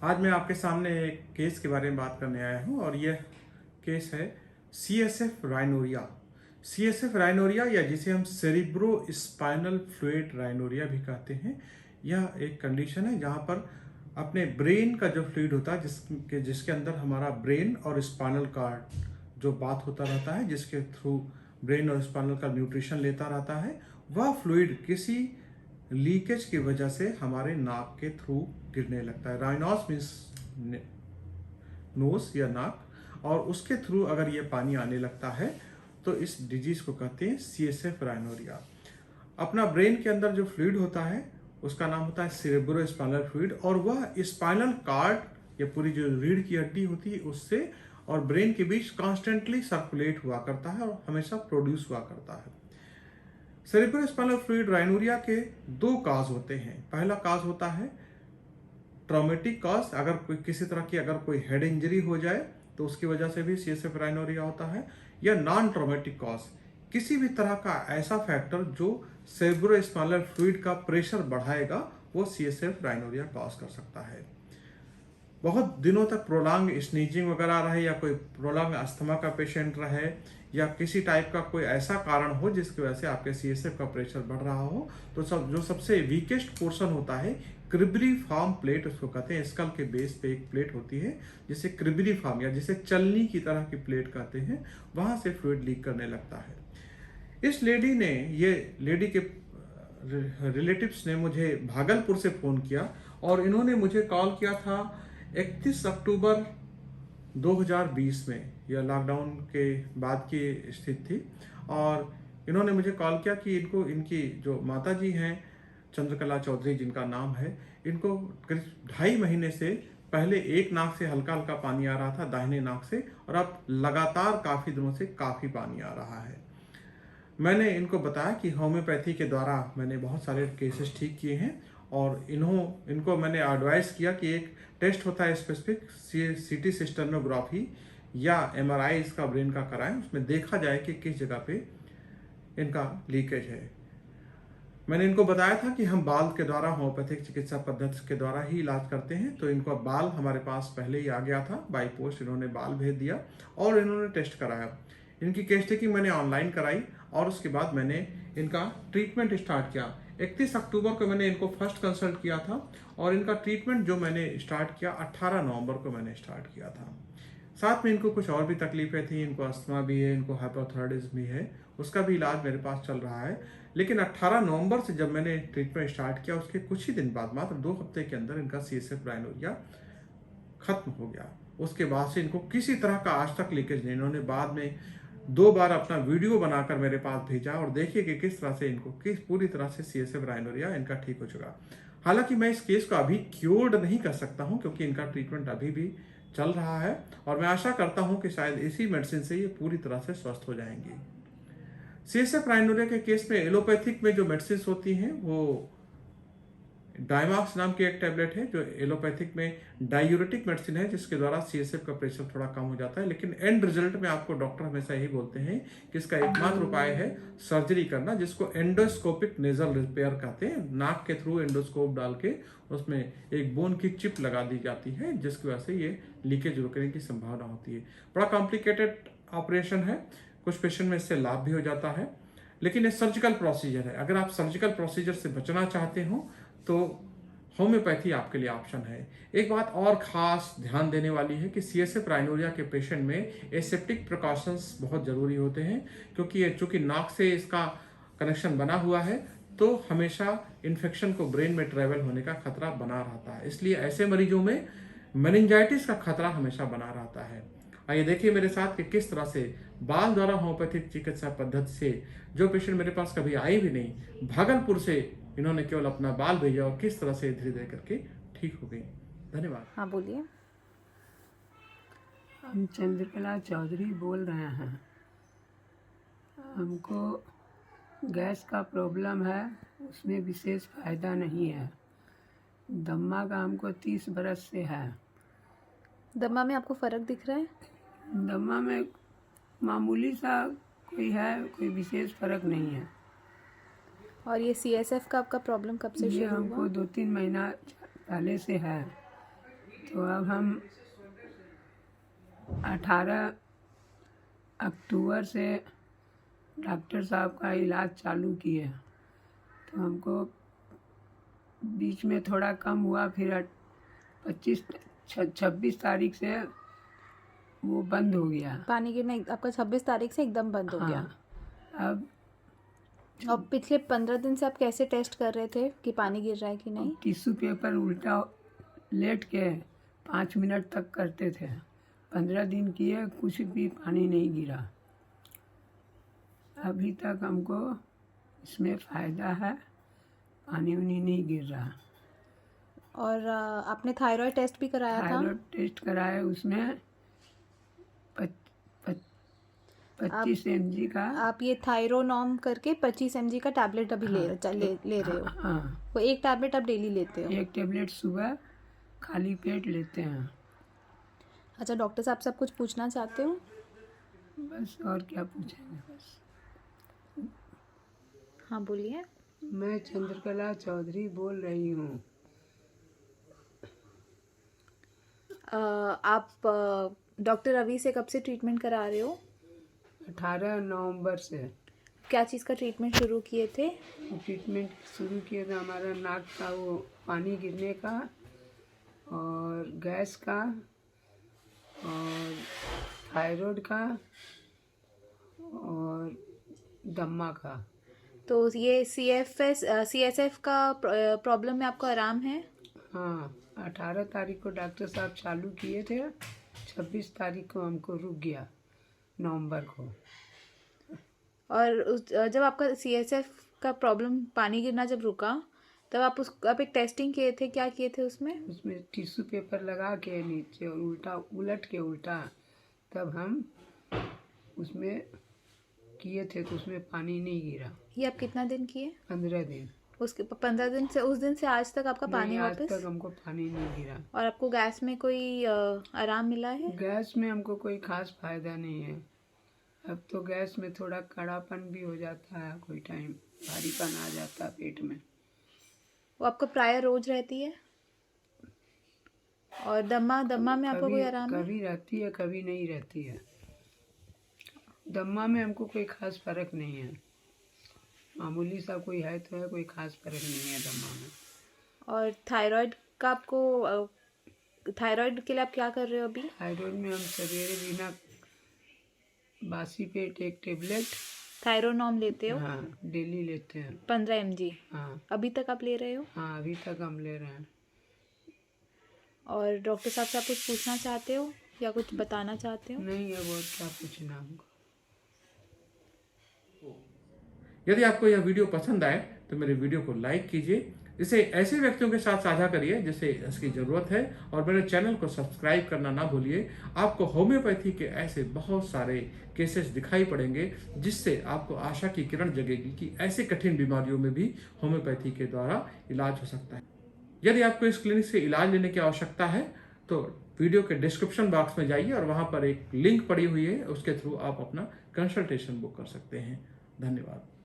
आज मैं आपके सामने एक केस के बारे में बात करने आया हूँ और यह केस है CSF राइनोरिया। CSF राइनोरिया या जिसे हम सेरिब्रो स्पाइनल फ्लूइड राइनोरिया भी कहते हैं, यह एक कंडीशन है जहाँ पर अपने ब्रेन का जो फ्लूइड होता है जिसके अंदर हमारा ब्रेन और स्पाइनल कार्ड जो बात होता रहता है, जिसके थ्रू ब्रेन और स्पाइनल का न्यूट्रिशन लेता रहता है, वह फ्लूइड किसी लीकेज की वजह से हमारे नाक के थ्रू गिरने लगता है। राइनोस मीन्स नोज या नाक, और उसके थ्रू अगर ये पानी आने लगता है तो इस डिजीज को कहते हैं CSF राइनोरिया। अपना ब्रेन के अंदर जो फ्लूइड होता है उसका नाम होता है सेरेब्रो स्पाइनल फ्लूइड, और वह स्पाइनल कार्ड या पूरी जो रीढ़ की हड्डी होती है उससे और ब्रेन के बीच कॉन्स्टेंटली सर्कुलेट हुआ करता है और हमेशा प्रोड्यूस हुआ करता है। सेरेब्रो स्पाइनल फ्लूइड राइनोरिया के दो काज होते हैं। पहला काज होता है ट्रॉमेटिक कॉज, अगर कोई किसी तरह की अगर कोई हेड इंजरी हो जाए तो उसकी वजह से भी CSF राइनोरिया होता है, या नॉन ट्रॉमेटिक कॉज, किसी भी तरह का ऐसा फैक्टर जो सेरेब्रो स्पाइनल फ्लूइड का प्रेशर बढ़ाएगा वो CSF राइनोरिया कॉज कर सकता है। बहुत दिनों तक प्रोलॉन्ग स्नीजिंग वगैरह रहे, या कोई प्रोलॉन्ग अस्थमा का पेशेंट रहे, या किसी टाइप का कोई ऐसा कारण हो जिसकी वजह से आपके CSF का प्रेशर बढ़ रहा हो, तो जो सबसे वीकेस्ट पोर्शन होता है क्रिब्रिफॉर्म प्लेट उसको कहते हैं। स्कल के बेस पे एक प्लेट होती है जिसे क्रिब्रिफॉर्म या जिसे चलनी की तरह की प्लेट कहते हैं, वहां से फ्लूइड लीक करने लगता है। इस लेडी के रिलेटिव्स ने मुझे भागलपुर से फ़ोन किया और इन्होंने मुझे कॉल किया था 31 अक्टूबर 2020 में। यह लॉकडाउन के बाद की स्थिति थी, और इन्होंने मुझे कॉल किया कि इनकी जो माता जी हैं चंद्रकला चौधरी जिनका नाम है, इनको करीब 2.5 महीने से पहले एक नाक से हल्का हल्का पानी आ रहा था, दाहिने नाक से, और अब लगातार काफ़ी दिनों से काफ़ी पानी आ रहा है। मैंने इनको बताया कि होम्योपैथी के द्वारा मैंने बहुत सारे केसेस ठीक किए हैं, और इनको मैंने एडवाइस किया कि एक टेस्ट होता है स्पेसिफिक CT सिस्टर्नोग्राफी या MRI इसका ब्रेन का कराएं, उसमें देखा जाए कि किस जगह पे इनका लीकेज है। मैंने इनको बताया था कि हम बाल के द्वारा होम्योपैथिक चिकित्सा पद्धति के द्वारा ही इलाज करते हैं, तो इनको बाल हमारे पास पहले ही आ गया था, बाई पोस्ट इन्होंने बाल भेज दिया और इन्होंने टेस्ट कराया। इनकी केस टेकिंग मैंने ऑनलाइन कराई और उसके बाद मैंने इनका ट्रीटमेंट स्टार्ट किया। 31 अक्टूबर को मैंने इनको फर्स्ट कंसल्ट किया था, और इनका ट्रीटमेंट जो मैंने स्टार्ट किया 18 नवंबर को मैंने स्टार्ट किया था। साथ में इनको कुछ और भी तकलीफें थी, इनको अस्थमा भी है, इनको हाइपोथायराइडिज्म भी है, उसका भी इलाज मेरे पास चल रहा है। लेकिन 18 नवंबर से जब मैंने ट्रीटमेंट स्टार्ट किया उसके कुछ ही दिन बाद, मात्र 2 हफ्ते के अंदर, इनका CSF राइनोरिया खत्म हो गया। उसके बाद से इनको किसी तरह का आज तक लीकेज नहीं। इन्होंने बाद में 2 बार अपना वीडियो बनाकर मेरे पास भेजा, और देखिए कि किस तरह से इनको पूरी तरह से CSF राइनोरिया इनका ठीक हो चुका। हालांकि मैं इस केस को अभी क्योर्ड नहीं कर सकता हूं क्योंकि इनका ट्रीटमेंट अभी भी चल रहा है, और मैं आशा करता हूं कि शायद इसी मेडिसिन से ये पूरी तरह से स्वस्थ हो जाएंगी। CSF राइनोरिया के केस में एलोपैथिक में जो मेडिसिन होती हैं वो डायमॉक्स नाम की एक टैबलेट है जो एलोपैथिक में डायूरेटिक मेडिसिन है, जिसके द्वारा CSF का प्रेशर थोड़ा कम हो जाता है। लेकिन एंड रिजल्ट में आपको डॉक्टर हमेशा यही बोलते हैं कि इसका एकमात्र उपाय है सर्जरी करना, जिसको एंडोस्कोपिक नेजल रिपेयर कहते हैं। नाक के थ्रू एंडोस्कोप डाल के उसमें एक बोन की चिप लगा दी जाती है, जिसकी वजह से ये लीकेज रुकने की संभावना होती है। बड़ा कॉम्प्लिकेटेड ऑपरेशन है, कुछ पेशेंट में इससे लाभ भी हो जाता है, लेकिन ये सर्जिकल प्रोसीजर है। अगर आप सर्जिकल प्रोसीजर से बचना चाहते हो तो होम्योपैथी आपके लिए ऑप्शन है। एक बात और खास ध्यान देने वाली है कि CSF राइनोरिया के पेशेंट में एसेप्टिक प्रिकॉशंस बहुत जरूरी होते हैं, क्योंकि ये चूंकि नाक से इसका कनेक्शन बना हुआ है तो हमेशा इन्फेक्शन को ब्रेन में ट्रेवल होने का खतरा बना रहता है। इसलिए ऐसे मरीजों में मेनिंजाइटिस का खतरा हमेशा बना रहता है। आइए देखिए मेरे साथ कि किस तरह से बाल द्वारा होम्योपैथिक चिकित्सा पद्धति से जो पेशेंट मेरे पास कभी आए भी नहीं, भागलपुर से इन्होंने केवल अपना बाल भेजा और किस तरह से धीरे धीरे करके ठीक हो गई। धन्यवाद। हाँ बोलिए। हम चंद्रकला चौधरी बोल रहे हैं। हमको गैस का प्रॉब्लम है, उसमें विशेष फ़ायदा नहीं है। दम्मा का हमको 30 बरस से है। दमा में आपको फ़र्क दिख रहा है? दम्मा में मामूली सा कोई है, कोई विशेष फ़र्क नहीं है। और ये CSF का आपका प्रॉब्लम कब से ये शुरू हमको हुआ? 2-3 महीना पहले से है। तो अब हम 18 अक्टूबर से डॉक्टर साहब का इलाज चालू किए। तो हमको बीच में थोड़ा कम हुआ, फिर 26 तारीख से वो बंद हो गया। पानी गिरना आपका 26 तारीख से एकदम बंद हो गया। हाँ, अब और पिछले 15 दिन से आप कैसे टेस्ट कर रहे थे कि पानी गिर रहा है कि नहीं? टिश्यू पेपर उल्टा लेट के 5 मिनट तक करते थे। 15 दिन किए, कुछ भी पानी नहीं गिरा। अभी तक हमको इसमें फ़ायदा है, पानी उनी नहीं गिर रहा। और आपने थायराइड टेस्ट भी कराया था? थायराइड टेस्ट कराया, उसमें 25 mg का। आप ये थायरोनॉम करके 25 mg का टैबलेट अभी ले रहे हो? हाँ, वो एक टैबलेट आप डेली लेते हो? एक टेबलेट सुबह खाली पेट लेते हैं। अच्छा, डॉक्टर साहब से आप कुछ पूछना चाहते हो? बस और क्या पूछेंगे। बस हाँ, बोलिए। मैं चंद्रकला चौधरी बोल रही हूँ। आप डॉक्टर रवि से कब से ट्रीटमेंट करा रहे हो? 18 नवंबर से क्या चीज़ का ट्रीटमेंट शुरू किए थे? ट्रीटमेंट शुरू किया था। हमारा नाक का वो पानी गिरने का, और गैस का, और थायराइड का, और दम्मा का। तो ये CSF का प्रॉब्लम में आपको आराम है? हाँ, 18 तारीख को डॉक्टर साहब चालू किए थे, 26 तारीख को हमको रुक गया, नवंबर को। और जब आपका CSF का प्रॉब्लम पानी गिरना जब रुका, तब आप एक टेस्टिंग किए थे, क्या किए थे उसमें? उसमें टिश्यू पेपर लगा के नीचे और उलट के तब हम उसमें किए थे, तो उसमें पानी नहीं गिरा। ये आप कितना दिन किए? 15 दिन। उसके 15 दिन से, उस दिन से आज तक आपका पानी नहीं, आज वापस? तक हमको पानी नहीं गिरा। और आपको गैस में कोई आराम मिला है? गैस में हमको कोई खास फायदा नहीं है। अब तो गैस में थोड़ा कड़ापन भी हो जाता है, कोई टाइम भारीपन आ जाता है पेट में। वो आपको प्राय रोज रहती है? और दम्मा में आपको कोई आराम है? कभी रहती है, कभी नहीं रहती है। दम्मा में हमको कोई खास फर्क नहीं है, मामूली सा कोई है तो है, कोई खास फर्क नहीं है दम्मा में। और थायराइड का आपको थायराइड के लिए आप क्या कर रहे हो अभी? थायराइड में हम सवेरे बिना बासी पेट एक टेबलेट थायरोनॉम लेते हो? हाँ, डेली लेते हैं। 15 mg हाँ अभी तक आप ले रहे हो? हाँ, अभी तक हम ले रहे हैं। और डॉक्टर साहब से आप कुछ पूछना चाहते हो या कुछ बताना चाहते हो? नहीं, अब और क्या पूछना हमको। यदि आपको यह वीडियो पसंद आए तो मेरे वीडियो को लाइक कीजिए, इसे ऐसे व्यक्तियों के साथ साझा करिए जिसे इसकी ज़रूरत है, और मेरे चैनल को सब्सक्राइब करना ना भूलिए। आपको होम्योपैथी के ऐसे बहुत सारे केसेस दिखाई पड़ेंगे जिससे आपको आशा की किरण जगेगी कि ऐसे कठिन बीमारियों में भी होम्योपैथी के द्वारा इलाज हो सकता है। यदि आपको इस क्लिनिक से इलाज लेने की आवश्यकता है तो वीडियो के डिस्क्रिप्शन बॉक्स में जाइए और वहां पर एक लिंक पड़ी हुई है, उसके थ्रू आप अपना कंसल्टेशन बुक कर सकते हैं। धन्यवाद।